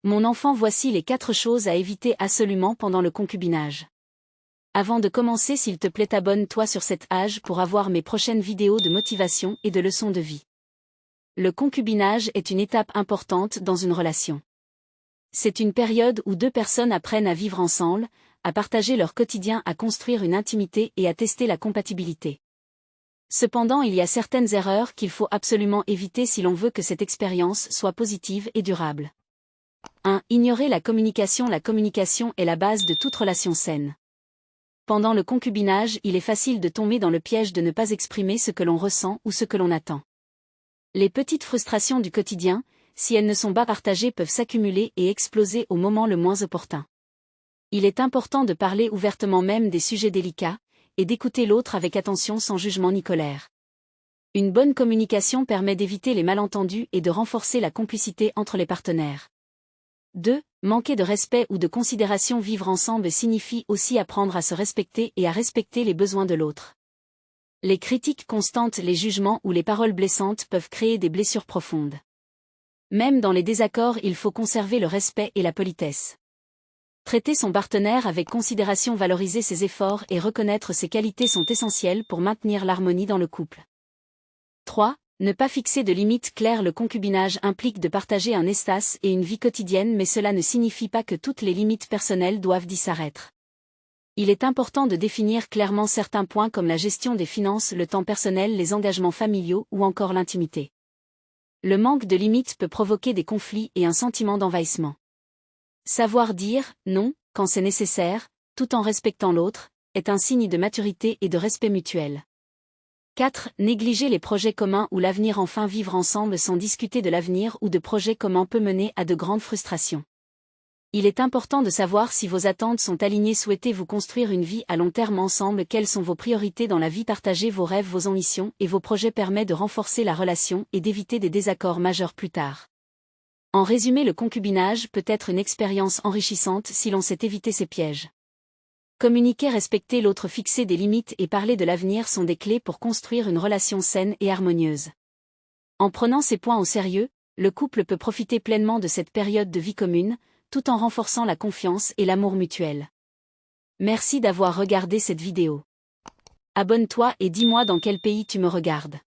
Mon enfant, voici les 4 choses à éviter absolument pendant le concubinage. Avant de commencer, s'il te plaît, abonne-toi sur cette page pour avoir mes prochaines vidéos de motivation et de leçons de vie. Le concubinage est une étape importante dans une relation. C'est une période où 2 personnes apprennent à vivre ensemble, à partager leur quotidien, à construire une intimité et à tester la compatibilité. Cependant, il y a certaines erreurs qu'il faut absolument éviter si l'on veut que cette expérience soit positive et durable. 1. Ignorer la communication. La communication est la base de toute relation saine. Pendant le concubinage, il est facile de tomber dans le piège de ne pas exprimer ce que l'on ressent ou ce que l'on attend. Les petites frustrations du quotidien, si elles ne sont pas partagées, peuvent s'accumuler et exploser au moment le moins opportun. Il est important de parler ouvertement même des sujets délicats, et d'écouter l'autre avec attention sans jugement ni colère. Une bonne communication permet d'éviter les malentendus et de renforcer la complicité entre les partenaires. 2. Manquer de respect ou de considération. Vivre ensemble signifie aussi apprendre à se respecter et à respecter les besoins de l'autre. Les critiques constantes, les jugements ou les paroles blessantes peuvent créer des blessures profondes. Même dans les désaccords, il faut conserver le respect et la politesse. Traiter son partenaire avec considération, valoriser ses efforts et reconnaître ses qualités sont essentiels pour maintenir l'harmonie dans le couple. 3. Ne pas fixer de limites claires. Le concubinage implique de partager un espace et une vie quotidienne, mais cela ne signifie pas que toutes les limites personnelles doivent disparaître. Il est important de définir clairement certains points comme la gestion des finances, le temps personnel, les engagements familiaux ou encore l'intimité. Le manque de limites peut provoquer des conflits et un sentiment d'envahissement. Savoir dire « non » quand c'est nécessaire, tout en respectant l'autre, est un signe de maturité et de respect mutuel. 4. Négliger les projets communs ou l'avenir. Enfin, vivre ensemble sans discuter de l'avenir ou de projets communs peut mener à de grandes frustrations. Il est important de savoir si vos attentes sont alignées. Souhaitez-vous construire une vie à long terme ensemble? Quelles sont vos priorités dans la vie? Partagez vos rêves, vos ambitions et vos projets permettent de renforcer la relation et d'éviter des désaccords majeurs plus tard. En résumé, le concubinage peut être une expérience enrichissante si l'on sait éviter ces pièges. Communiquer, respecter l'autre, fixer des limites et parler de l'avenir sont des clés pour construire une relation saine et harmonieuse. En prenant ces points au sérieux, le couple peut profiter pleinement de cette période de vie commune, tout en renforçant la confiance et l'amour mutuel. Merci d'avoir regardé cette vidéo. Abonne-toi et dis-moi dans quel pays tu me regardes.